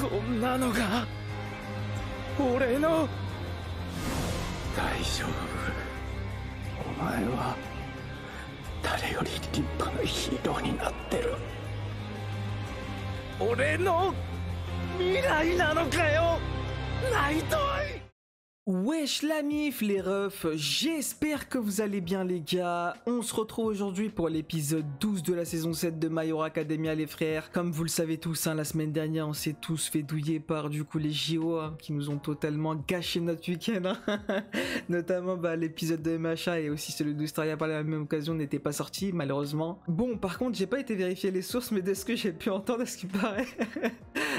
こんなのが俺の。大丈夫、お前は誰より立派なヒーローになってる。俺の未来なのかよ、ナイトイ。Wesh la mif les refs, j'espère que vous allez bien les gars. On se retrouve aujourd'hui pour l'épisode 12 de la saison 7 de My Hero Academia les frères. Comme vous le savez tous, la semaine dernière on s'est tous fait douiller par du coup les JO qui nous ont totalement gâché notre week-end. Notamment l'épisode de MHA et aussi celui d'Australia par la même occasion n'était pas sorti malheureusement. Bon par contre j'ai pas été vérifier les sources, mais de ce que j'ai pu entendre, à ce qui paraît...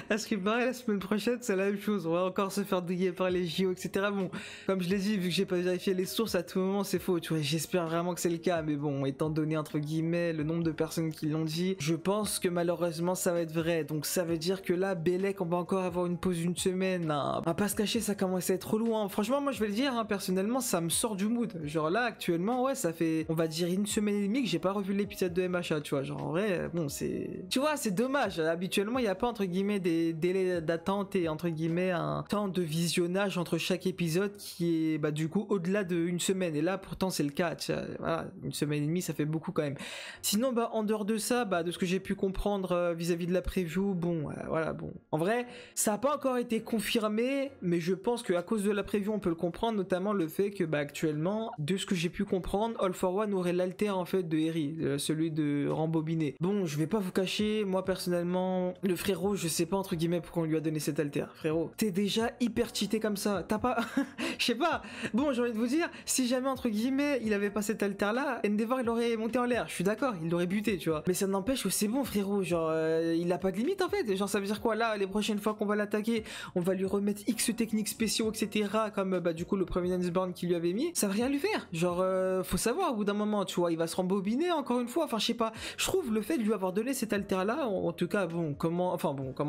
à ce qui paraît la semaine prochaine c'est la même chose, on va encore se faire douiller par les JO etc. Bon, comme je l'ai dit, vu que j'ai pas vérifié les sources, à tout moment c'est faux, tu vois, j'espère vraiment que c'est le cas, mais bon, étant donné entre guillemets le nombre de personnes qui l'ont dit, je pense que malheureusement ça va être vrai. Donc ça veut dire que là, Belek, on va encore avoir une pause d'une semaine, hein. On va pas se cacher, ça commence à être relou, hein. Franchement moi je vais le dire, hein, personnellement ça me sort du mood, genre là actuellement ouais ça fait, on va dire une semaine et demie que j'ai pas revu l'épisode de MHA, tu vois, genre en vrai, bon c'est, tu vois, c'est dommage, habituellement il y a pas entre guillemets des délais d'attente et entre guillemets un temps de visionnage entre chaque épisode qui est du coup au-delà d'une semaine, et là pourtant c'est le cas, voilà, une semaine et demie ça fait beaucoup quand même. Sinon en dehors de ça, de ce que j'ai pu comprendre vis-à-vis de la preview, bon voilà, bon en vrai ça a pas encore été confirmé, mais je pense qu'à cause de la preview on peut le comprendre, notamment le fait que actuellement, de ce que j'ai pu comprendre, All for One aurait l'alter en fait de Eri, celui de rembobiné. Bon je vais pas vous cacher, moi personnellement le frérot, je sais pas entre guillemets pourquoi on lui a donné cet alter. Frérot, t'es déjà hyper cheaté comme ça, t'as pas... je sais pas, bon j'ai envie de vous dire, si jamais entre guillemets il avait pas cet alter là, Endeavor il aurait monté en l'air, je suis d'accord, il l'aurait buté, tu vois, mais ça n'empêche que c'est bon frérot, genre il a pas de limite en fait, genre ça veut dire quoi, là les prochaines fois qu'on va l'attaquer, on va lui remettre X techniques spéciaux etc, comme du coup le Providence Burn qu'il lui avait mis, ça va rien lui faire, genre faut savoir au bout d'un moment, tu vois, il va se rembobiner encore une fois, enfin je sais pas, je trouve le fait de lui avoir donné cet alter là, en tout cas bon, comment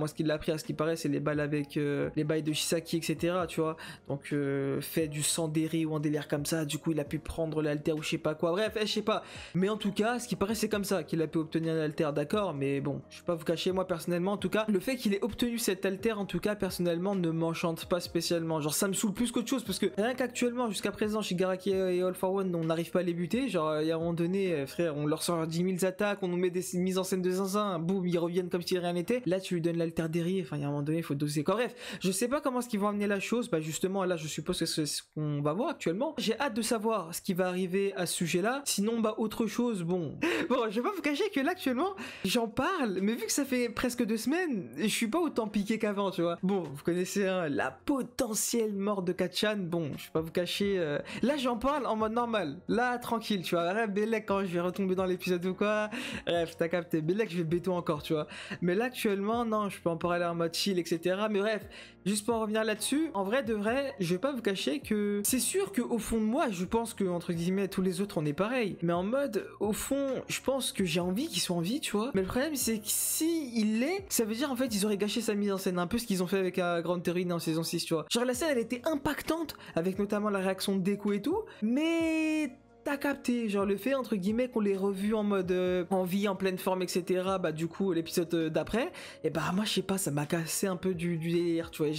est-ce qu'il l'a pris, à ce qui paraît c'est les balles avec les bails de Shisaki etc, tu vois, donc fait du sang d'Eri ou un délire comme ça, du coup il a pu prendre l'alter ou je sais pas quoi, bref je sais pas, mais en tout cas ce qui paraît c'est comme ça qu'il a pu obtenir l'alter, d'accord, mais bon je vais pas vous cacher, moi personnellement en tout cas le fait qu'il ait obtenu cet alter en tout cas personnellement ne m'enchante pas spécialement, genre ça me saoule plus qu'autre chose, parce que rien qu'actuellement jusqu'à présent Shigaraki et All for One on n'arrive pas à les buter, genre il y a un moment donné frère on leur sort 10 000 attaques, on nous met des mises en scène de zinzin, boum ils reviennent comme si rien n'était, là tu lui donnes l'alter d'Eri, enfin il y a un moment donné il faut doser quoi, bref je sais pas comment est-ce qu'ils vont amener la chose, justement là je suppose que c'est ce qu'on va voir actuellement, j'ai hâte de savoir ce qui va arriver à ce sujet là, sinon autre chose, bon je vais pas vous cacher que là actuellement j'en parle, mais vu que ça fait presque 2 semaines, je suis pas autant piqué qu'avant, tu vois, bon vous connaissez la potentielle mort de Kachan, bon je vais pas vous cacher, là j'en parle en mode normal, là tranquille, tu vois, Belek quand je vais retomber dans l'épisode ou quoi, bref t'as capté, Belek je vais béton encore, tu vois, mais là actuellement non, je peux en parler en mode chill etc, mais bref, juste pour en revenir là-dessus, en vrai de vrai, je vais pas vous cacher que c'est sûr qu'au fond de moi, je pense que entre guillemets tous les autres on est pareil, mais en mode au fond, je pense que j'ai envie qu'ils soient en vie, tu vois. Mais le problème c'est que si il l'est, ça veut dire en fait ils auraient gâché sa mise en scène, un peu ce qu'ils ont fait avec Grand Theory en saison 6, tu vois. Genre la scène elle était impactante avec notamment la réaction de Deku et tout, mais t'as capté, genre le fait entre guillemets qu'on l'ait revu en mode en vie, en pleine forme etc, du coup l'épisode d'après, et moi je sais pas, ça m'a cassé un peu du délire, tu vois.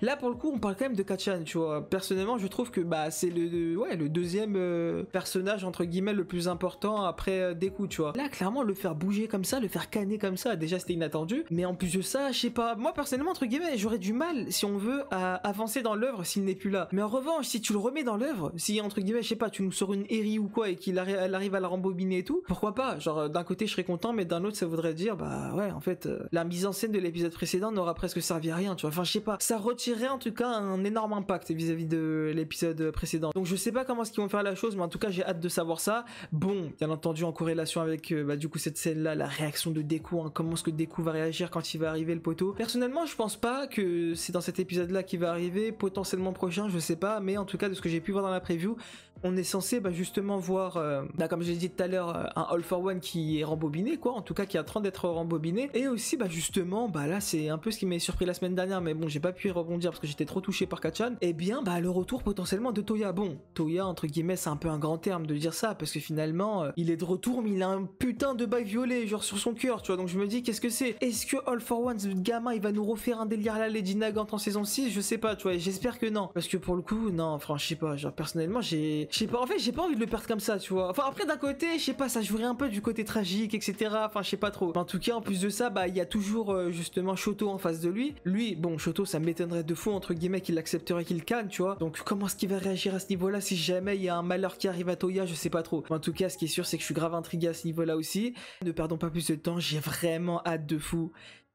Là pour le coup on parle quand même de Kachan, tu vois, personnellement je trouve que c'est le deuxième personnage entre guillemets le plus important après Deku, tu vois. Là clairement le faire bouger comme ça, le faire canner comme ça, déjà c'était inattendu, mais en plus de ça, je sais pas, moi personnellement entre guillemets j'aurais du mal, si on veut, à avancer dans l'œuvre s'il n'est plus là, mais en revanche si tu le remets dans l'œuvre, si entre guillemets je sais pas, tu nous sors une Eri ou quoi et qu'il arrive à la rembobiner et tout, pourquoi pas, genre d'un côté je serais content, mais d'un autre ça voudrait dire ouais en fait la mise en scène de l'épisode précédent n'aura presque servi à rien, tu vois, enfin je sais pas, ça retirerait en tout cas un énorme impact vis-à-vis de l'épisode précédent, donc je sais pas comment est-ce qu'ils vont faire la chose, mais en tout cas j'ai hâte de savoir ça. Bon bien entendu en corrélation avec du coup cette scène là, la réaction de Deku, hein, comment est-ce que Deku va réagir quand il va arriver le poteau, personnellement je pense pas que c'est dans cet épisode là qu'il va arriver, potentiellement prochain je sais pas, mais en tout cas de ce que j'ai pu voir dans la preview, on est censé justement voir, comme je l'ai dit tout à l'heure, un All for One qui est rembobiné, quoi, en tout cas qui est en train d'être rembobiné. Et aussi, justement, là c'est un peu ce qui m'a surpris la semaine dernière, mais bon, j'ai pas pu y rebondir parce que j'étais trop touché par Kacchan. Et bien, le retour potentiellement de Toya. Bon, Toya, entre guillemets, c'est un peu un grand terme de dire ça, parce que finalement, il est de retour, mais il a un putain de bail violet, genre sur son cœur, tu vois. Donc je me dis, qu'est-ce que c'est? Est-ce que All for One, ce gamin, il va nous refaire un délire à la Lady Nagant en saison 6? Je sais pas, tu vois, j'espère que non. Parce que pour le coup, non, franchement, je sais pas, genre personnellement, je sais pas, en fait, j'ai pas envie de le perdre comme ça, tu vois. Enfin, après, d'un côté, je sais pas, ça jouerait un peu du côté tragique, etc. Enfin, je sais pas trop. En tout cas, en plus de ça, il y a toujours justement Shoto en face de lui. Lui, bon, Shoto, ça m'étonnerait de fou, entre guillemets, qu'il accepterait qu'il canne, tu vois. Donc, comment est-ce qu'il va réagir à ce niveau-là si jamais il y a un malheur qui arrive à Toya? Je sais pas trop. En tout cas, ce qui est sûr, c'est que je suis grave intrigué à ce niveau-là aussi. Ne perdons pas plus de temps, j'ai vraiment hâte de fou.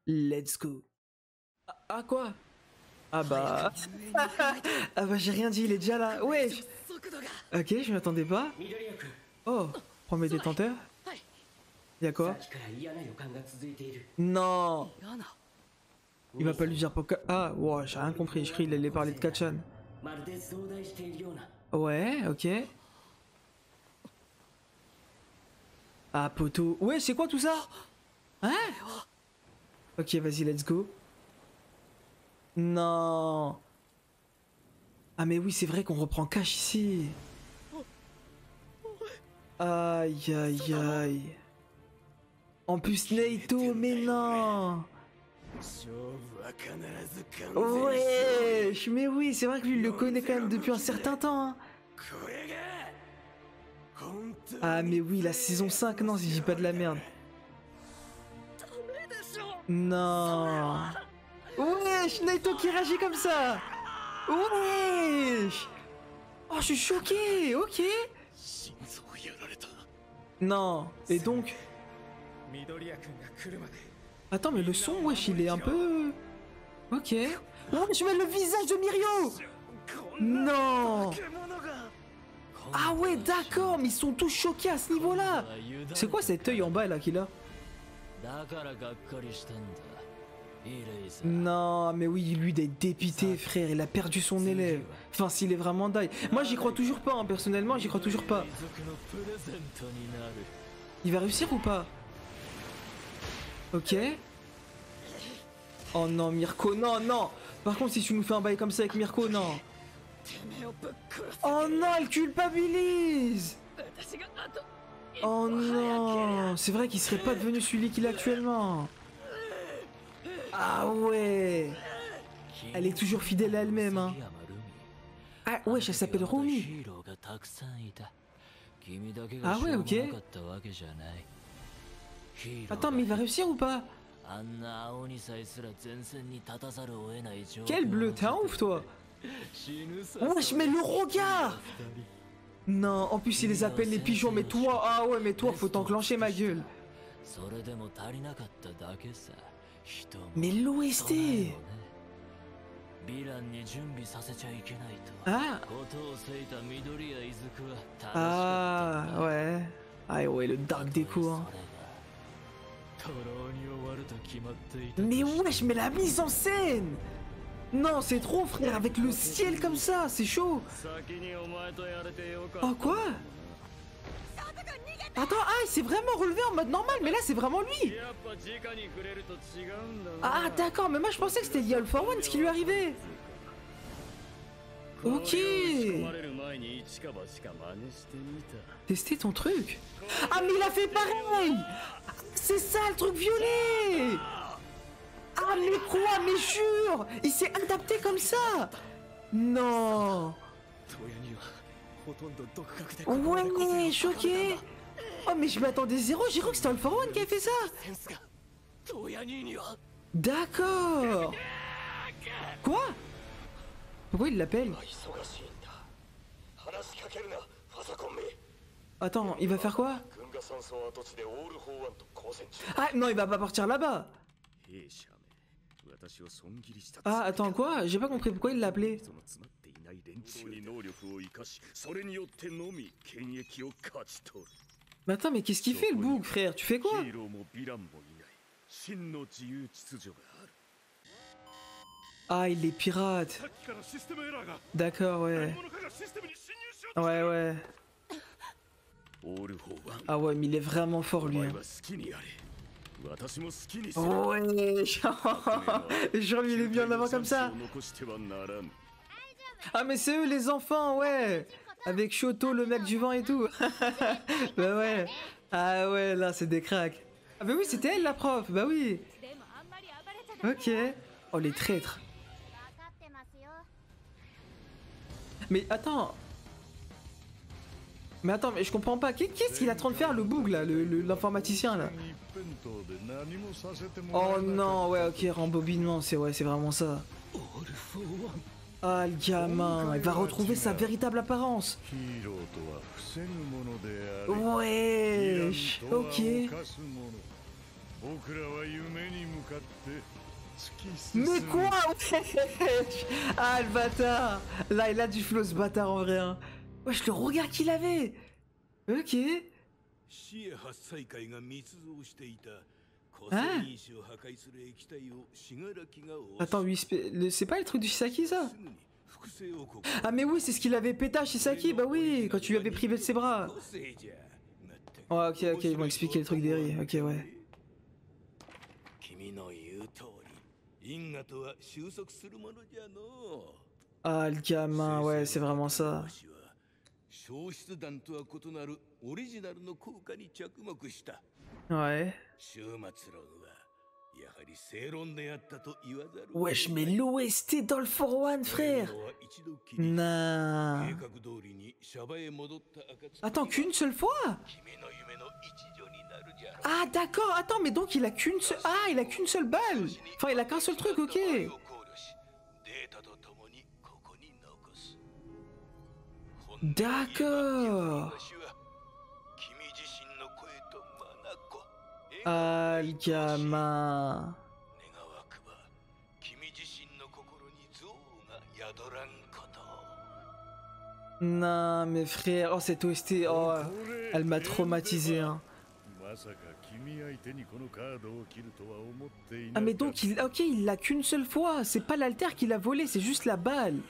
Let's go. Ah, quoi? Ah j'ai rien dit, il est déjà là. Ouais. Ok, je m'attendais pas. Oh, premier détenteur. Y'a quoi? Non. Il va pas lui dire pourquoi. Ah, ouais, j'ai rien compris. Je crois qu'il allait parler de Kacchan. Ouais, ok. Ah, poteau. Ouais, c'est quoi tout ça? Hein? Ok, vas-y, let's go. Non. Ah mais oui, c'est vrai qu'on reprend Cash ici. Aïe aïe aïe. En plus Naito, mais non. Wesh, mais oui, c'est vrai que lui il le connaît quand même depuis un certain temps. Hein. Ah mais oui, la saison 5, non, si je dis pas de la merde. Non. Wesh, Naito qui réagit comme ça. Wesh. Oh, je suis choqué, ok. Non, et donc... Attends, mais le son, wesh, il est un peu... Ok. Oh, je mets le visage de Mirio. Non. Ah ouais, d'accord, mais ils sont tous choqués à ce niveau-là. C'est quoi cet œil en bas, là, qu'il a? Non, mais oui, lui d'être dépité, frère, il a perdu son élève. Enfin, s'il est vraiment die. Moi, j'y crois toujours pas, hein. Personnellement, j'y crois toujours pas. Il va réussir ou pas? Ok. Oh non, Mirko, non, non. Par contre, si tu nous fais un bail comme ça avec Mirko, non. Oh non, elle culpabilise. Oh non. C'est vrai qu'il serait pas devenu celui qu'il est actuellement. Ah ouais. Elle est toujours fidèle à elle-même, hein. Ah ouais, ça s'appelle Rumi. Ah ouais, ok. Attends, mais il va réussir ou pas? Quel bleu, t'es un ouf toi. Wesh, mais le regard. Non, en plus il les appelle les pigeons, mais toi, ah ouais, mais toi, faut t'enclencher ma gueule. Mais l'OST. Ah. Ah ouais. Ah ouais, le Dark Deku, hein. Mais wesh, mais la mise en scène. Non, c'est trop, frère, avec le ciel comme ça, c'est chaud. Oh quoi? Attends, ah, il s'est vraiment relevé en mode normal, mais là c'est vraiment lui. Ah d'accord, mais moi je pensais que c'était All for One ce qui lui arrivait. Ok. Tester ton truc. Ah mais il a fait pareil. C'est ça le truc violet. Ah mais quoi? Mais jure, il s'est adapté comme ça. Non. Ouais, choqué. Oh mais je m'attendais zéro, j'ai cru que c'était All for One qui a fait ça. D'accord. Quoi? Pourquoi il l'appelle? Attends, il va faire quoi? Ah non, il va pas partir là-bas. Ah attends, quoi? J'ai pas compris pourquoi il l'a appelé. Mais attends, mais qu'est-ce qu'il fait le bouc, frère? Tu fais quoi? Ah, il est pirate. D'accord, ouais. Ouais, ouais. Ah ouais, mais il est vraiment fort, lui. Hein. Ouais, genre, il est bien en avant comme ça. Ah, mais c'est eux, les enfants, ouais. Avec Shoto, le mec du vent et tout. Bah ouais. Ah ouais, là, c'est des cracks. Ah bah oui, c'était elle, la prof. Bah oui. Ok. Oh, les traîtres. Mais attends. Mais attends, mais je comprends pas. Qu'est-ce qu'il est en train de faire, le boug, là, l'informaticien, là? Oh non, ouais, ok, rembobinement, c'est ouais, c'est vraiment ça. Ah, le gamin, il va retrouver sa véritable apparence. Ouais, ok. Mais quoi? Wesh. Ah, le bâtard. Là, il a du flow, ce bâtard, en vrai. Hein. Wesh, le regard qu'il avait. Ok. Hein? Attends, oui, c'est pas le truc du Shisaki, ça? Ah mais oui, c'est ce qu'il avait pété à Shisaki, bah oui, quand tu lui avais privé de ses bras. Oh, ok, ok, ils vont expliquer le truc des riz, ok, ouais. Ah, le gamin, ouais, c'est vraiment ça. Ouais. Wesh, mais l'OST dans le 4-1, frère. Nah. Attends, qu'une seule fois? Ah d'accord, attends, mais donc il a qu'une seule... Ah, il a qu'une seule balle. Enfin, il a qu'un seul truc, ok. D'accord. Ah, le gamin. Non, mais frère, oh cette OST, oh, elle m'a traumatisé, hein. Ah mais donc, ok, il l'a qu'une seule fois, c'est pas l'alter qu'il a volé, c'est juste la balle.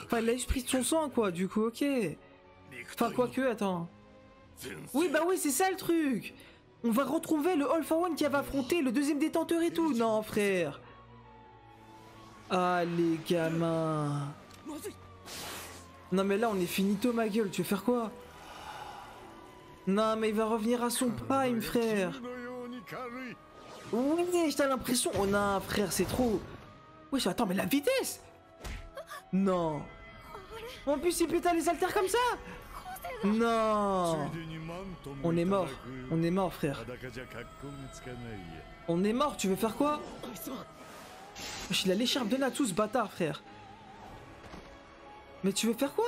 Enfin, il a juste pris de son sang, quoi, du coup, ok. Enfin, quoique, attends. Oui, bah oui, c'est ça le truc. On va retrouver le All for One qui avait affronté le deuxième détenteur et tout. Non, frère. Ah, les gamins. Non, mais là, on est finito, ma gueule. Tu veux faire quoi? Non, mais il va revenir à son prime, frère. Oui, j'ai l'impression. Oh non, frère, c'est trop. Wesh, attends, mais la vitesse. Non. En plus, il péta les haltères comme ça. Non. On est mort. On est mort, frère. On est mort, tu veux faire quoi? Wesh, il a l'écharpe de Natsu, ce bâtard, frère. Mais tu veux faire quoi?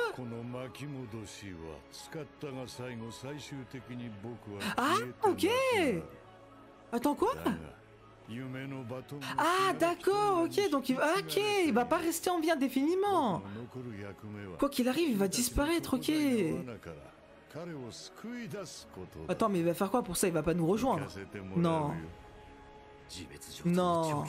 Ah, ok. Attends, quoi? Ah, d'accord, ok, donc il va pas rester en vie indéfiniment. Quoi qu'il arrive, il va disparaître, ok. Attends, mais il va faire quoi pour ça? Il va pas nous rejoindre? Non. Non.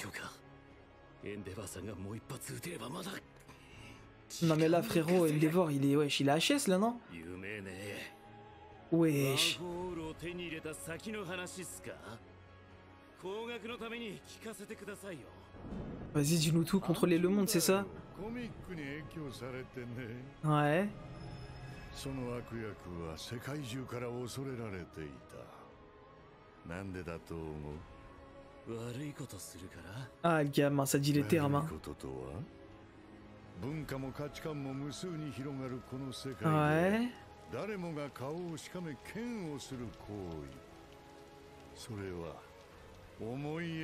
Non mais là frérot, Endeavor il est wesh, il est HS là non? Wesh. Vas-y dis-nous tout, contrôler le monde c'est ça? Ouais. Ah le gamin, ça dit les termes hein. Ouais.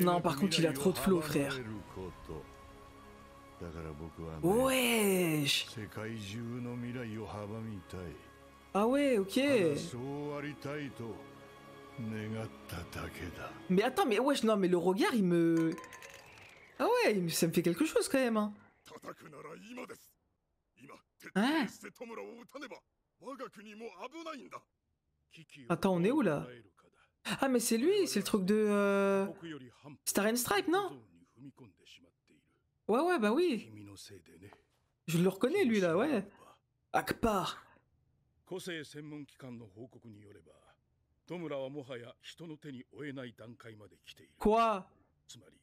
Non, par contre, il a trop de flow, frère. Wesh. Ah ouais, ok. Mais attends, mais wesh, non, mais le regard, il me... Ah ouais, ça me fait quelque chose quand même, hein. Hein? Attends, on est où là? Ah mais c'est lui, c'est le truc de... Star and Stripe, non? Ouais, ouais, bah oui. Je le reconnais lui là, ouais. Akbar. 個性専門機関の報告によれば、戸村はもはや人の手に負えない段階まで来ている。Quoi? つまり、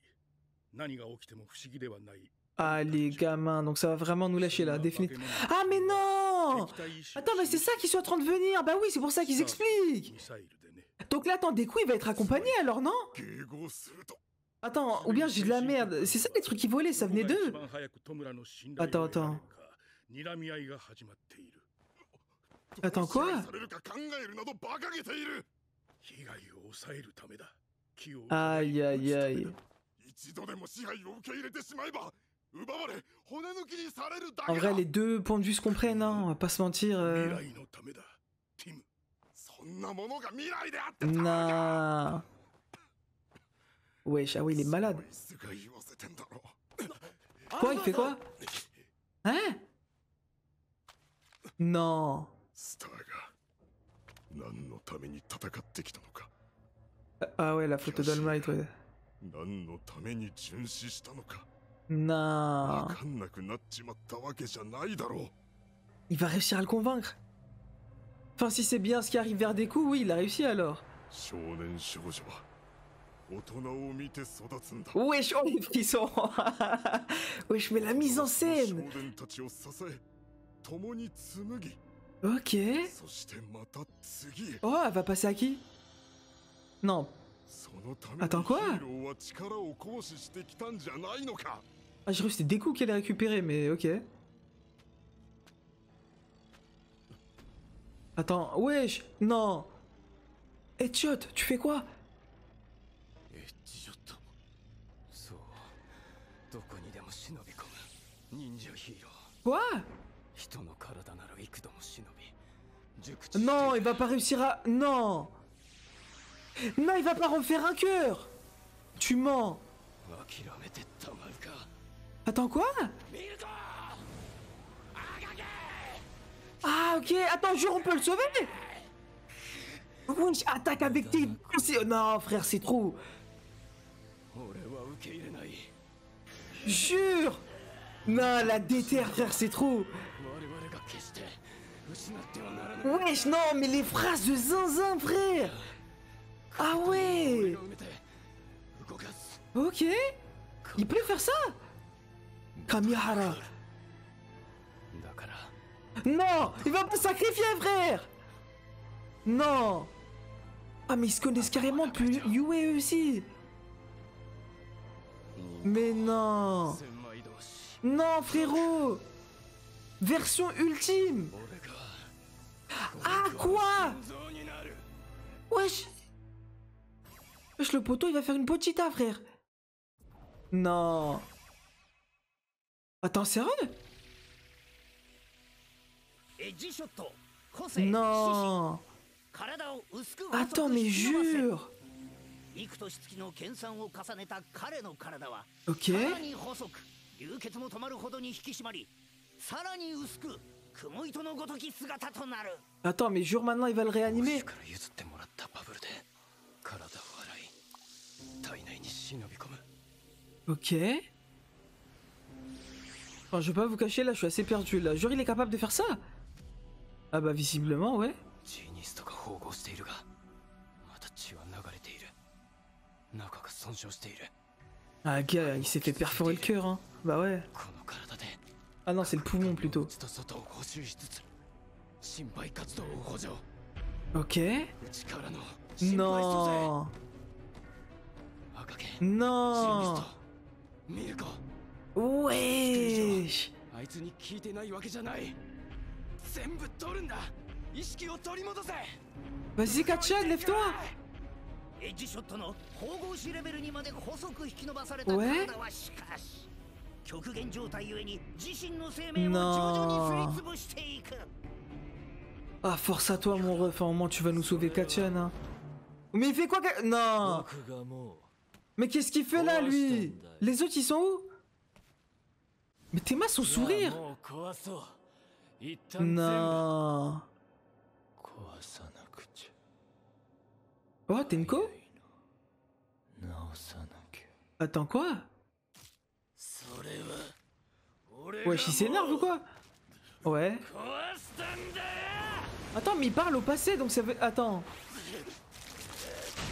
何が起きても不思議ではない。Ah les gamins, donc ça va vraiment nous lâcher là, définitivement. Ah mais non! Attends, mais c'est ça qu'ils sont en train de venir. Bah oui, c'est pour ça qu'ils expliquent. Donc là, attends, Deku il va être accompagné alors, non? Attends, ou bien j'ai de la merde. C'est ça les trucs qui volaient, ça venait d'eux. Attends, attends. Attends, quoi? Aïe, aïe, aïe. En vrai, les deux points de vue se comprennent, hein, on va pas se mentir. Nah. Wesh, ah oui, il est malade. Quoi, il fait quoi? Hein? Non. Ah ouais, la photo d'All Might, ouais. Non. Il va réussir à le convaincre. Enfin, si c'est bien ce qui arrive vers Deku, oui, il a réussi alors. Wesh, oh les frissons. Wesh, mais la mise en scène. Ok. Oh, elle va passer à qui? Non. Attends, quoi? Ah, j'ai cru que c'était Deku qui allait récupérer, mais ok. Attends, wesh, non. Headshot, tu fais quoi? Quoi? Non, il va pas réussir à... Non. Non, il va pas refaire un cœur. Tu mens. Attends, quoi? Ah, ok. Attends, jure, on peut le sauver. Wesh, attaque avec tes... Non, frère, c'est trop. Jure. Non, la déterre, frère, c'est trop. Wesh, non, mais les phrases de zinzin, frère. Ah ouais. Ok. Il peut faire ça. Kamihara. Non, il va pas sacrifier, frère. Non. Ah, mais ils se connaissent carrément depuis Yue aussi. Mais non. Non, frérot. Version ultime. Ah, quoi? Wesh. Wesh, le poteau, il va faire une pochita, frère. Non. Attends, sérieux? Non. Attends, mais jure. Ok. Attends, mais jure maintenant, il va le réanimer. Ok. Enfin, je vais pas vous cacher, là, je suis assez perdu, là. Jure, il est capable de faire ça? Ah bah, visiblement, ouais. Ah, gars, il s'est fait perforer le cœur, hein. Bah ouais. Ah non, c'est le poumon, plutôt. Ok. Non. Non. Wesh. Vas-y, Kacchan, lève-toi. Ouais. Non. Ah, force à toi, mon ref, à un moment tu vas nous sauver, Kacchan, hein. Mais il fait quoi? Non. Mais qu'est-ce qu'il fait là, lui? Les autres, ils sont où? Mais tes mains sont sourire. Non. Oh, Tenko? Attends, quoi? Wesh, il s'énerve ou quoi? Ouais. Attends, mais il parle au passé, donc ça veut... Attends.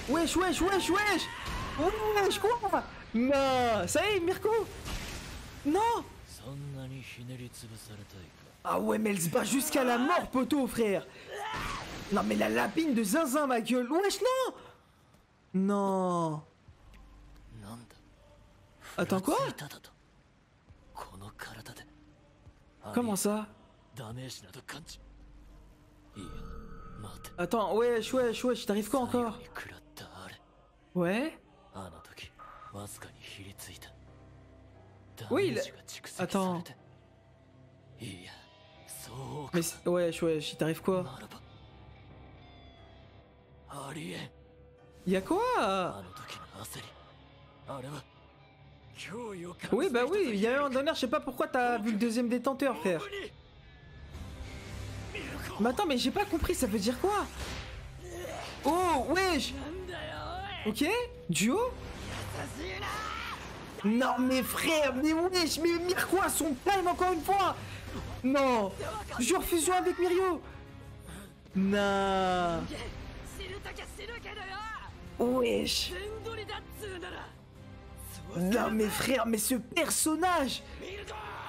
Wesh, wesh, wesh, wesh. Wesh, quoi? Non, ça y est, Mirko. Non. Ah ouais, mais elle se bat jusqu'à la mort, poteau, frère. Non, mais la lapine de zinzin, ma gueule. Wesh, non. Non. Attends, quoi? Comment ça? Attends, wesh, wesh, wesh, t'arrives quoi encore? Ouais? Oui, attends. Mais wesh, wesh, il t'arrive quoi? Y'a quoi? Oui, bah oui, il y a eu un dernier, je sais pas pourquoi t'as vu le deuxième détenteur, frère. Mais attends, mais j'ai pas compris, ça veut dire quoi? Oh, wesh. Ok, duo. Non, mais frère, mais wesh, mais Mirko a son time encore une fois. Non, jure fusion avec Mirio. Non. Wesh. Non, mais frère, mais ce personnage,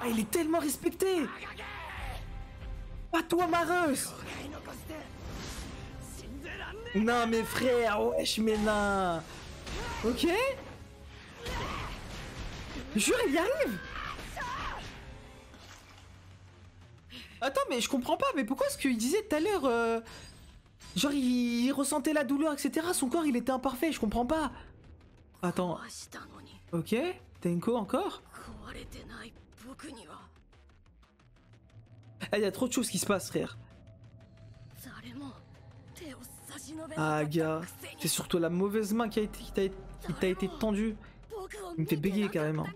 ah, il est tellement respecté. Pas toi, Mareus. Non, mais frère, wesh, mais non. Ok. Jure, il y arrive. Attends, mais je comprends pas, mais pourquoi est-ce qu'il disait tout à l'heure, genre il ressentait la douleur, etc. Son corps, il était imparfait, je comprends pas. Attends. Ok, Tenko encore? Ah, il y a trop de choses qui se passent, frère. Ah, gars, c'est surtout la mauvaise main qui t'a été tendue. Il me fait bégayer carrément.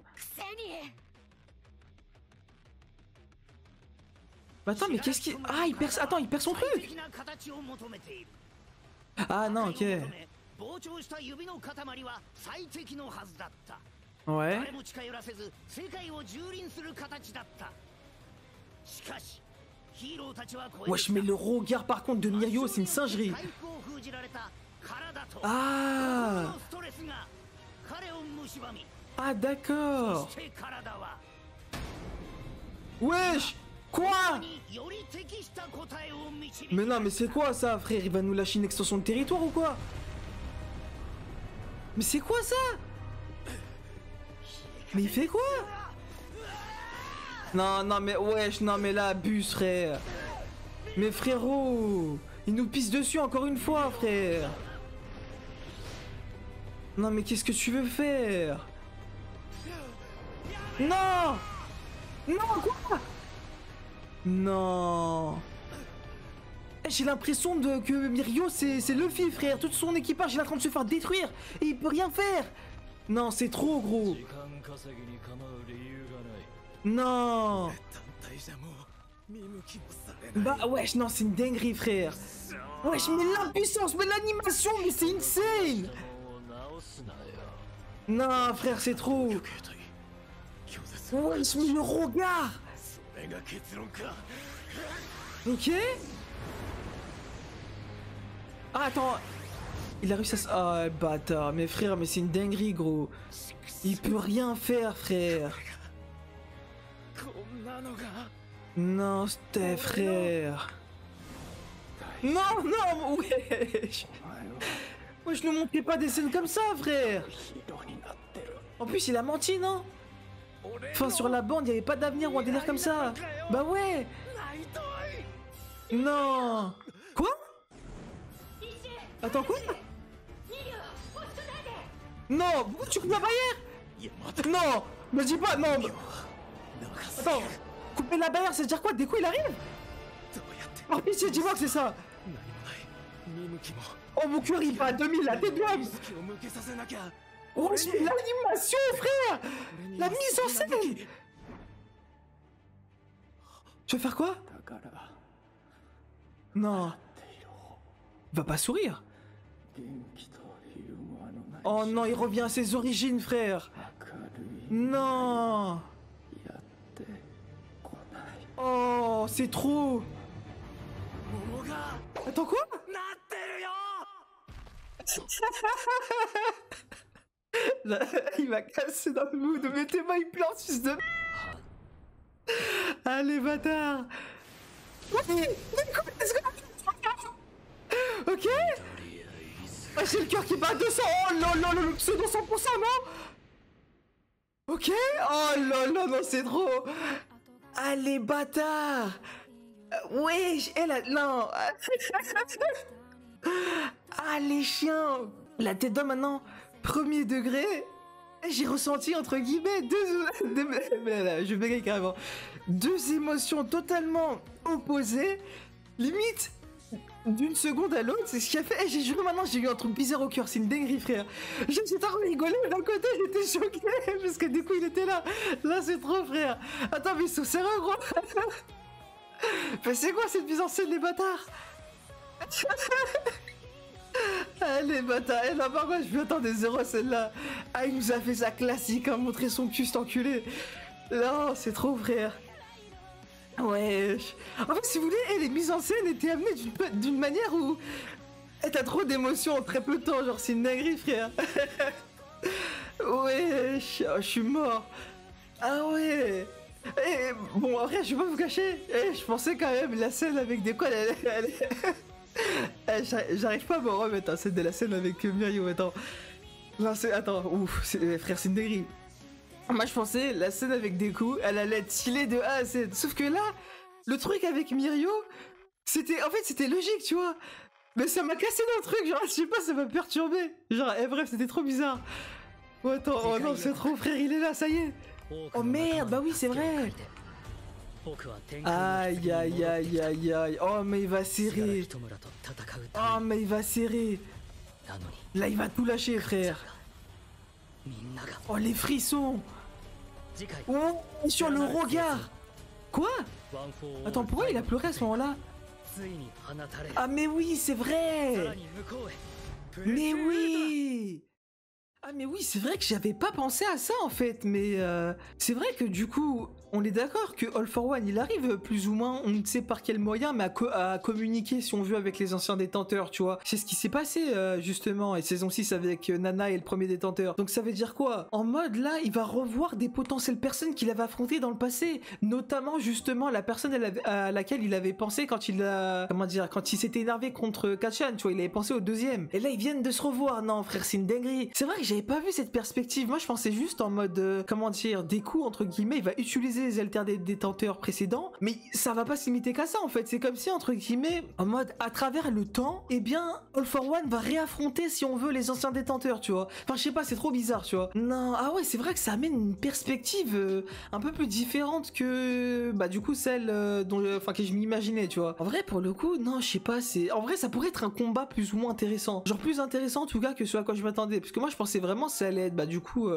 Mais attends, mais qu'est-ce qu'il... Ah, Attends, il perd son truc. Ah non, ok. Ouais. Wesh, mais le regard par contre de Mirio, c'est une singerie. Ah. Ah d'accord. Wesh. Quoi? Mais non, mais c'est quoi ça, frère? Il va nous lâcher une extension de territoire ou quoi? Mais c'est quoi ça? Mais il fait quoi? Non, non, mais wesh, non, mais là, abuse, frère. Mais frérot, il nous pisse dessus encore une fois, frère. Non, mais qu'est-ce que tu veux faire? Non. Non, quoi? Non. J'ai l'impression que Mirio, c'est Luffy, frère. Tout son équipage, il est en train de se faire détruire. Et il peut rien faire. Non, c'est trop, gros. Non. Bah, wesh, non, c'est une dinguerie, frère. Wesh, mais l'impuissance, mais l'animation, mais c'est insane. Non, frère, c'est trop. Wesh, mais le regard. Ok. Ah, attends. Il a réussi à... Ah, bâtard. Mais frère, mais c'est une dinguerie, gros. Il peut rien faire, frère. Non, Steph, frère. Non, non, wesh. Wesh, ne montrez pas des scènes comme ça, frère. En plus, il a menti, non? Enfin, sur la bande, il n'y avait pas d'avenir ou un délire comme ça. Bah ouais. Non. Quoi? Attends, quoi? Non, pourquoi tu coupes la barrière? Non, me dis pas, non. Attends, couper la barrière, ça veut dire quoi? Dès quoi il arrive? Par pitié, dis-moi que c'est ça. Oh, mon cœur, il va à 2000, la tête d'homme. Oh, l'animation, frère. La mise en scène. Tu veux faire quoi? Non. Il va pas sourire. Oh non, il revient à ses origines, frère. Non. Oh, c'est trop. Attends quoi? Là, il m'a cassé dans le mood. Mettez-moi une plante, fils de... Allez, bâtard. Ok. Ah, j'ai le cœur qui bat 200. Oh là là là, le pseudo 100%, non? Ok. Oh là là, non, c'est trop. Allez, bâtard. Wesh, elle a... Non. Ah, les chiens. La tête d'homme, maintenant, premier degré. J'ai ressenti, entre guillemets, je bégaye carrément. Deux émotions totalement opposées. Limite, d'une seconde à l'autre, c'est ce qui a fait... J'ai juré, maintenant, j'ai eu un truc bizarre au cœur. C'est une dinguerie, frère. J'étais en train de rigoler, mais d'un côté, j'étais choqué. Parce que du coup, il était là. Là, c'est trop, frère. Attends, mais ils sont sérieux, gros. Mais c'est quoi cette mise en scène, les bâtards? Allez, bâtard. Et là, par contre, je lui attendais zéro celle-là. Ah, il nous a fait sa classique, hein, montrer son cul, cet enculé. Non, c'est trop, frère. Ouais. En fait, si vous voulez, les mises en scène étaient amenées d'une manière où... T'as trop d'émotions en très peu de temps, genre c'est une dinguerie, frère. Ouais, je suis mort. Ah ouais. Et, bon, après, je vais pas vous cacher. Je pensais quand même la scène avec des quoi, j'arrive pas à me remettre, hein, c'est de la scène avec Mirio, attends. Non, attends, ouf, frère, c'est une dinguerie. Moi, je pensais, la scène avec Deku, elle allait être stylée de A à Z. Sauf que là, le truc avec Mirio, c'était... En fait, c'était logique, tu vois. Mais ça m'a cassé dans le truc, genre, je sais pas, ça m'a perturbé. Genre, bref, c'était trop bizarre. Oh, attends, oh non, c'est trop, frère, il est là, ça y est. Oh merde, bah oui, c'est vrai. Aïe, aïe, aïe, aïe, aïe. Oh, mais il va serrer. Oh, mais il va serrer. Là, il va tout lâcher, frère. Oh, les frissons. Oh, sur le regard. Quoi? Attends, pourquoi il a pleuré à ce moment-là? Ah, mais oui, c'est vrai. Mais oui. Ah mais oui, c'est vrai que j'avais pas pensé à ça en fait, mais c'est vrai que du coup, on est d'accord que All for One, il arrive plus ou moins, on ne sait par quel moyen, mais à communiquer si on veut avec les anciens détenteurs, tu vois. C'est ce qui s'est passé justement, et saison 6 avec Nana et le premier détenteur. Donc ça veut dire quoi? En mode là, il va revoir des potentielles personnes qu'il avait affrontées dans le passé, notamment justement la personne à laquelle il avait pensé quand il a, comment dire, quand il s'était énervé contre Kachan, tu vois, il avait pensé au deuxième. Et là, ils viennent de se revoir. Non frère, c'est une dinguerie. C'est vrai que j'avais pas vu cette perspective. Moi, je pensais juste en mode, comment dire, Deku, entre guillemets, il va utiliser les alters des détenteurs précédents, mais ça va pas se limiter qu'à ça, en fait. C'est comme si, entre guillemets, en mode, à travers le temps, eh bien, All for One va réaffronter, si on veut, les anciens détenteurs, tu vois. Enfin, je sais pas, c'est trop bizarre, tu vois. Non, ah ouais, c'est vrai que ça amène une perspective un peu plus différente que, bah, du coup, celle enfin, que je m'imaginais, tu vois. En vrai, pour le coup, non, je sais pas, c'est... En vrai, ça pourrait être un combat plus ou moins intéressant. Genre, plus intéressant, en tout cas, que ce à quoi je m'attendais. Parce que moi, je pensais vraiment ça allait être, bah, du coup,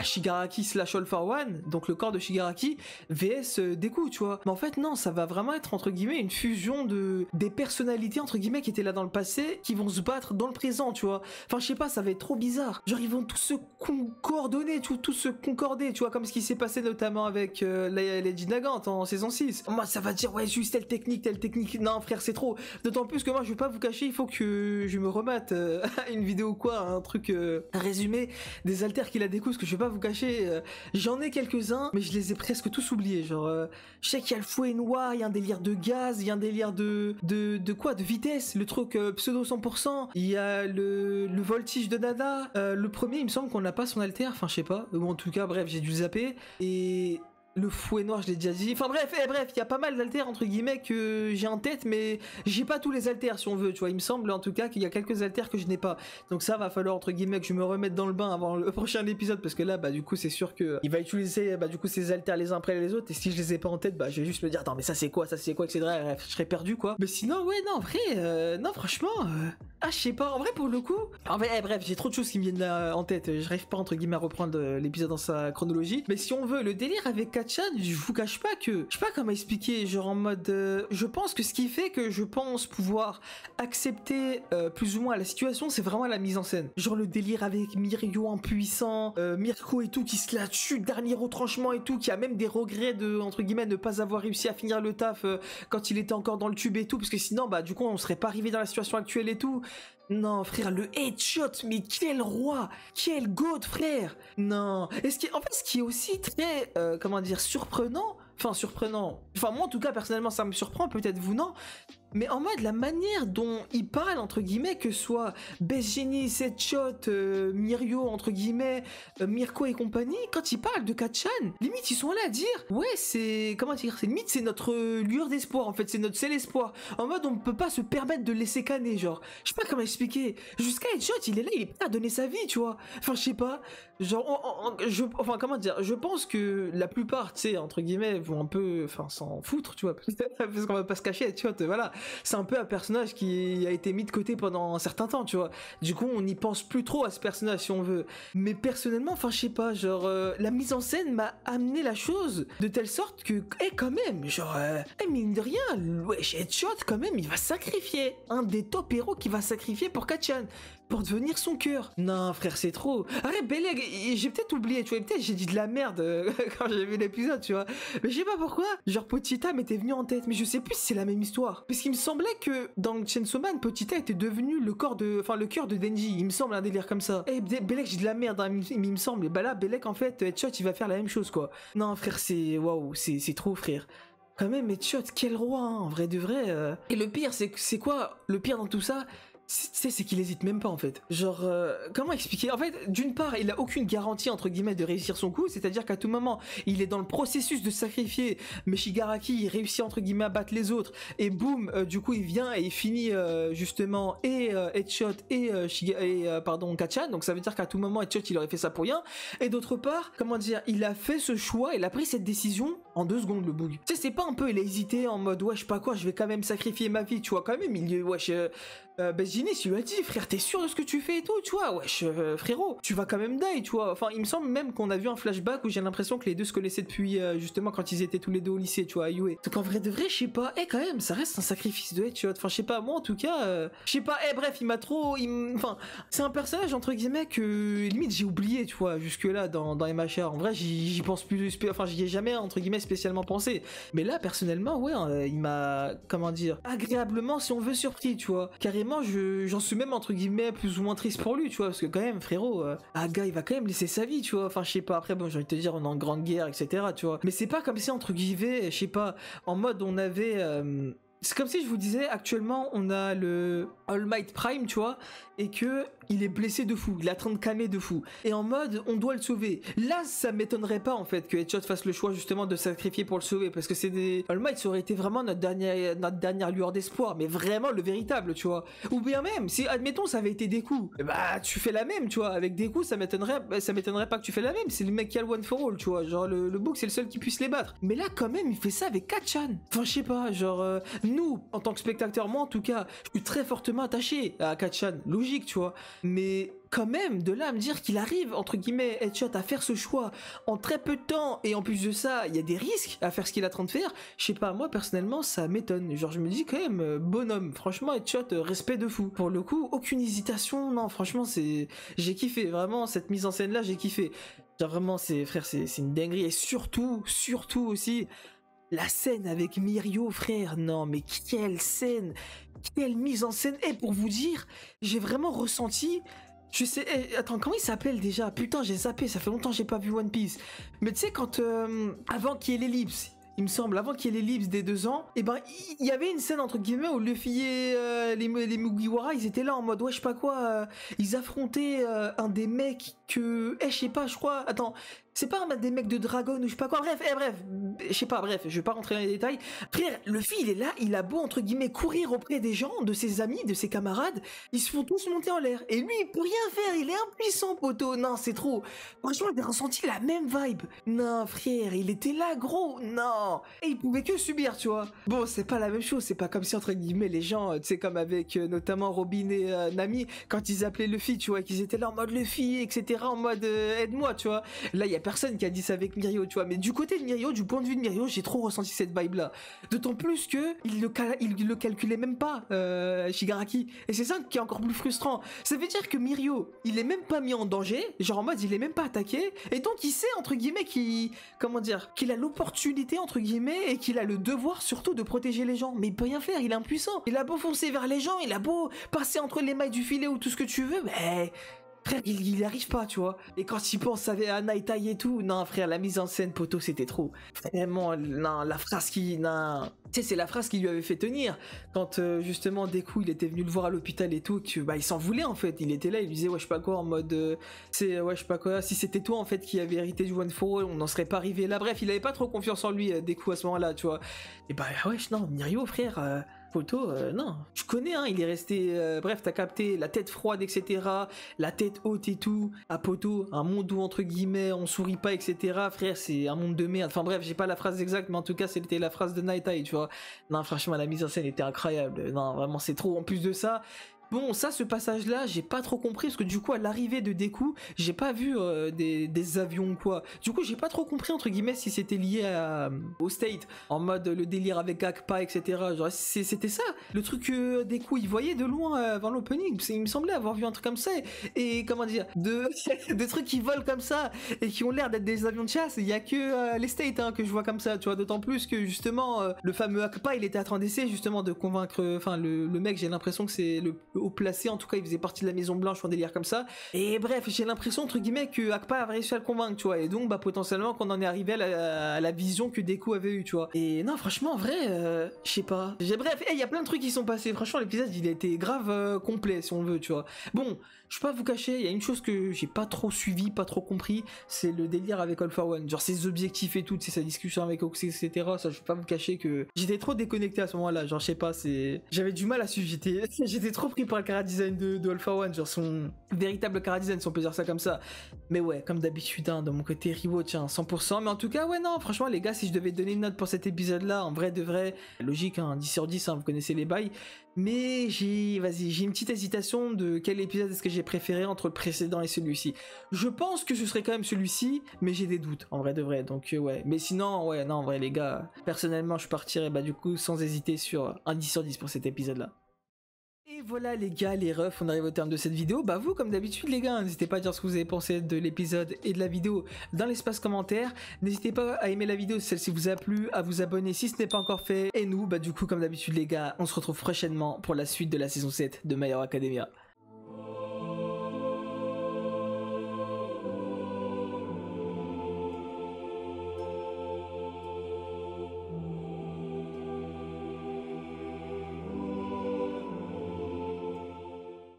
Shigaraki / All for One, donc le corps de Shigaraki, vs Deku, tu vois. Mais en fait, non, ça va vraiment être, entre guillemets, une fusion des personnalités, entre guillemets, qui étaient là dans le passé, qui vont se battre dans le présent, tu vois. Enfin, je sais pas, ça va être trop bizarre. Genre, ils vont tous se coordonner, tous se concorder, tu vois, comme ce qui s'est passé notamment avec Lady Nagant en saison 6. Moi, ça va dire, ouais, juste telle technique. Non, frère, c'est trop. D'autant plus que moi, je vais pas vous cacher, il faut que je me remette une vidéo ou quoi, un truc, un résumé des alters qu'il a Deku, parce que je vais pas vous cacher, j'en ai quelques-uns, mais je les ai presque tous oubliés. Genre, je sais qu'il y a le fouet noir, il y a un délire de gaz, il y a un délire de quoi, de vitesse, le truc pseudo 100%, il y a le voltige de Nana, le premier, il me semble qu'on n'a pas son alter, enfin je sais pas, ou en tout cas, bref, j'ai dû zapper, et... Le fouet noir, je l'ai déjà dit. Enfin bref, il y a pas mal d'alters entre guillemets que j'ai en tête, mais j'ai pas tous les alters si on veut, tu vois. Il me semble en tout cas qu'il y a quelques alters que je n'ai pas. Donc ça va falloir entre guillemets que je me remette dans le bain avant le prochain épisode, parce que là, bah du coup, c'est sûr que il va utiliser bah du coup ces alters les uns après les autres, et si je les ai pas en tête, bah je vais juste me dire attends mais ça c'est quoi, etc. Bref, je serais perdu quoi. Mais sinon ouais non, en vrai, non franchement. je sais pas, en vrai pour le coup. En vrai, bref, j'ai trop de choses qui me viennent là en tête. J'arrive pas entre guillemets à reprendre l'épisode dans sa chronologie. Mais si on veut, le délire avec Kacchan, je vous cache pas que. Je sais pas comment expliquer, genre en mode. Je pense que ce qui fait que je pense pouvoir accepter plus ou moins la situation, c'est vraiment la mise en scène. Genre le délire avec Mirio impuissant, Mirko et tout qui se la tue, dernier retranchement et tout, qui a même des regrets de, entre guillemets, ne pas avoir réussi à finir le taf quand il était encore dans le tube et tout, parce que sinon, bah du coup, on serait pas arrivé dans la situation actuelle et tout. Non, frère, le headshot, mais quel roi, quel god, frère. Non, et en fait, ce qui est aussi très, comment dire, surprenant, enfin moi en tout cas, personnellement, ça me surprend, peut-être vous non, mais en mode la manière dont il parle, entre guillemets, que ce soit Best Genie, Headshot, Mirio, entre guillemets, Mirko et compagnie, quand ils parlent de Kacchan, limite ils sont là à dire, ouais c'est, comment dire, c'est limite c'est notre lueur d'espoir, en fait, c'est notre seul espoir, en mode on ne peut pas se permettre de laisser canner, genre, je sais pas comment expliquer, jusqu'à Headshot il est là, il est prêt à donner sa vie, tu vois, enfin je sais pas, genre, enfin comment dire, je pense que la plupart, tu sais, entre guillemets, vont un peu, enfin s'en foutre, tu vois, parce qu'on va pas se cacher, tu vois, voilà. C'est un peu un personnage qui a été mis de côté pendant un certain temps, tu vois. Du coup, on n'y pense plus trop à ce personnage, si on veut. Mais personnellement, enfin, je sais pas, genre, la mise en scène m'a amené la chose de telle sorte que, quand même, genre, mine de rien, wesh, Headshot, quand même, il va sacrifier. Un des top héros qui va sacrifier pour Kacchan, pour devenir son cœur. Non, frère, c'est trop. Arrête, Beleg, j'ai peut-être oublié, tu vois, peut-être j'ai dit de la merde quand j'ai vu l'épisode, tu vois. Mais je sais pas pourquoi, genre, Pochita m'était venu en tête, mais je sais plus si c'est la même histoire. Parce qu'il me semblait que dans Chainsaw Man, Pochita était devenu le cœur de Denji. Il me semble un délire comme ça. Eh, Belek, j'ai de la merde, hein, il me semble. Et bah là, Belek, en fait, Headshot, il va faire la même chose, quoi. Non, frère, c'est... Waouh, c'est trop, frère. Quand même, Headshot, quel roi, hein, en vrai de vrai. Et le pire, c'est quoi? Le pire dans tout ça, c'est qu'il hésite même pas en fait. Genre, comment expliquer? En fait, d'une part, il a aucune garantie entre guillemets de réussir son coup, c'est-à-dire qu'à tout moment, il est dans le processus de sacrifier, mais Shigaraki, il réussit entre guillemets à battre les autres, et boum, du coup, il vient et il finit justement et Headshot et Kacchan, donc ça veut dire qu'à tout moment, Headshot, il aurait fait ça pour rien. Et d'autre part, comment dire, il a fait ce choix, il a pris cette décision en 2 secondes, le boug. Tu sais, c'est pas un peu, il a hésité en mode, ouais, je sais pas quoi, je vais quand même sacrifier ma vie, tu vois, quand même, Best Genie, il lui a dit, frère, t'es sûr de ce que tu fais et tout, tu vois, wesh, frérot, tu vas quand même die, tu vois. Enfin, il me semble même qu'on a vu un flashback où j'ai l'impression que les deux se connaissaient depuis, justement, quand ils étaient tous les deux au lycée, tu vois, à Yue. Donc en vrai de vrai, je sais pas, quand même, ça reste un sacrifice de Headshot. Enfin, je sais pas, moi en tout cas, je sais pas, bref, il m'a trop. Enfin, c'est un personnage, entre guillemets, que limite j'ai oublié, tu vois, jusque-là, dans MHR. En vrai, j'y pense plus, enfin, j'y ai jamais, entre guillemets, spécialement pensé. Mais là, personnellement, ouais, il m'a, comment dire, agréablement, si on veut, surpris, tu vois. Carrément, j'en suis même entre guillemets plus ou moins triste pour lui, tu vois, parce que quand même, frérot, Aga, il va quand même laisser sa vie, tu vois. Enfin, je sais pas, après, bon, j'ai envie de te dire, on est en grande guerre, etc., tu vois. Mais c'est pas comme si, entre guillemets, je sais pas, en mode on avait. C'est comme si je vous disais, actuellement, on a le All Might Prime, tu vois, et que il est blessé de fou, il est en train de canner de fou. Et en mode, on doit le sauver. Là, ça m'étonnerait pas, en fait, que Headshot fasse le choix, justement, de sacrifier pour le sauver, parce que c'est des... All Might, ça aurait été vraiment notre dernière lueur d'espoir, mais vraiment le véritable, tu vois. Ou bien même, si, admettons, ça avait été Deku, bah, tu fais la même, tu vois. Avec Deku, ça m'étonnerait pas que tu fais la même, c'est le mec qui a le one for all, tu vois. Genre, le book, c'est le seul qui puisse les battre. Mais là, quand même, il fait ça avec Kacchan. Enfin, je sais pas, genre... nous, en tant que spectateur, moi en tout cas, je suis très fortement attaché à Kacchan, logique, tu vois, mais quand même, de là à me dire qu'il arrive, entre guillemets, Headshot à faire ce choix en très peu de temps, et en plus de ça, il y a des risques à faire ce qu'il est en train de faire, je sais pas, moi personnellement, ça m'étonne. Genre, je me dis quand même, bonhomme, franchement, Headshot, respect de fou. Pour le coup, aucune hésitation, non, franchement, j'ai kiffé, vraiment, cette mise en scène-là, j'ai kiffé. Genre, vraiment, frère, c'est une dinguerie, et surtout aussi, la scène avec Mirio, frère, non mais quelle scène, quelle mise en scène. Et pour vous dire, j'ai vraiment ressenti, je sais, attends, comment il s'appelle déjà? Putain, j'ai zappé, ça fait longtemps que j'ai pas vu One Piece. Mais tu sais, quand, avant qu'il y ait l'ellipse, il me semble, avant qu'il y ait l'ellipse des 2 ans, et ben, il y avait une scène, entre guillemets, où Luffy et les Mugiwara, ils étaient là en mode, ouais, je sais pas quoi, ils affrontaient un des mecs que, je sais pas, je crois, attends, C'est pas des mecs de Dragon ou je sais pas quoi. Bref, je sais pas, bref, je vais pas rentrer dans les détails. Frère, Luffy, il est là, il a beau, entre guillemets, courir auprès des gens, de ses amis, de ses camarades, ils se font tous monter en l'air. Et lui, il peut rien faire, il est impuissant, poteau. Non, c'est trop. Franchement, j'ai ressenti la même vibe. Non, frère, il était là, gros. Non. Et il pouvait que subir, tu vois. Bon, c'est pas la même chose, c'est pas comme si, entre guillemets, les gens, tu sais, comme avec notamment Robin et Nami, quand ils appelaient Luffy, tu vois, qu'ils étaient là en mode Luffy, etc., en mode aide-moi, tu vois. Là, il y a personne qui a dit ça avec Mirio, tu vois. Mais du côté de Mirio, du point de vue de Mirio, j'ai trop ressenti cette vibe-là. D'autant plus que il le calculait même pas, Shigaraki. Et c'est ça qui est encore plus frustrant. Ça veut dire que Mirio, il est même pas mis en danger, genre en mode il est même pas attaqué, et donc il sait, entre guillemets, qu'il a l'opportunité, entre guillemets, et qu'il a le devoir surtout de protéger les gens. Mais il peut rien faire, il est impuissant. Il a beau foncer vers les gens, il a beau passer entre les mailles du filet ou tout ce que tu veux, mais... Frère, il y arrive pas, tu vois. Et quand il pense à Naitai et tout, non, frère, la mise en scène, poteau, c'était trop. Vraiment, non, la phrase qui... Non. Tu sais, c'est la phrase qui lui avait fait tenir. Quand, justement, Deku, il était venu le voir à l'hôpital et tout, que, bah, il s'en voulait, en fait. Il était là, il lui disait, ouais, je sais pas quoi, en mode... ouais, je sais pas quoi, si c'était toi, en fait, qui avait hérité du One for All, on n'en serait pas arrivé là. Bref, il avait pas trop confiance en lui, Deku, à ce moment-là, tu vois. Et bah, ouais, non, Mirio, frère... Poto, non, tu connais, hein, il est resté, bref, t'as capté, la tête froide, etc., la tête haute et tout, à Poto, un monde où, entre guillemets, on sourit pas, etc., frère, c'est un monde de merde, enfin bref, j'ai pas la phrase exacte, mais en tout cas, c'était la phrase de Naitai, tu vois, non, franchement, la mise en scène était incroyable, non, vraiment, c'est trop, en plus de ça, bon, ça, ce passage-là, j'ai pas trop compris, parce que du coup, à l'arrivée de Deku, j'ai pas vu des avions ou quoi. Du coup, j'ai pas trop compris, entre guillemets, si c'était lié au State, en mode le délire avec Akpa, etc. Genre, c'était ça, le truc que Deku, il voyait de loin avant l'opening. Il me semblait avoir vu un truc comme ça, et comment dire, de trucs qui volent comme ça, et qui ont l'air d'être des avions de chasse, il y a que les State hein, que je vois comme ça, tu vois, d'autant plus que, justement, le fameux Akpa, il était à train d'essayer, justement, de convaincre, enfin, le mec, j'ai l'impression que c'est le haut placé, en tout cas il faisait partie de la Maison Blanche ou un délire comme ça, et bref j'ai l'impression entre guillemets que Akpa a réussi à le convaincre, tu vois, et donc bah potentiellement qu'on en est arrivé à la vision que Deku avait eu, tu vois, et non franchement en vrai je sais pas, bref, il y a plein de trucs qui sont passés, franchement l'épisode il a été grave complet si on veut, tu vois. Bon, je vais pas vous cacher, il y a une chose que j'ai pas trop suivi, pas trop compris, c'est le délire avec All for One, genre ses objectifs et tout, c'est sa discussion avec Oxy, etc. Ça je vais pas vous cacher que j'étais trop déconnecté à ce moment là, genre je sais pas, j'avais du mal à suivre, j'étais trop pris par le chara design de All for One, genre son véritable chara design si on peut dire ça comme ça. Mais ouais, comme d'habitude hein, de mon côté Rewatch 100%, mais en tout cas ouais non franchement les gars, si je devais donner une note pour cet épisode là, en vrai de vrai, logique hein, 10 sur 10 hein, vous connaissez les bails, mais j'ai une petite hésitation de quel épisode est-ce que j'ai préféré entre le précédent et celui-ci. Je pense que ce serait quand même celui-ci, mais j'ai des doutes en vrai de vrai, donc ouais, mais sinon ouais non en vrai les gars, personnellement je partirais bah du coup sans hésiter sur un 10 sur 10 pour cet épisode là. Et voilà les gars, les refs, on arrive au terme de cette vidéo. Bah vous, comme d'habitude les gars, n'hésitez pas à dire ce que vous avez pensé de l'épisode et de la vidéo dans l'espace commentaire. N'hésitez pas à aimer la vidéo si celle-ci vous a plu, à vous abonner si ce n'est pas encore fait. Et nous, bah du coup, comme d'habitude les gars, on se retrouve prochainement pour la suite de la saison 7 de My Hero Academia.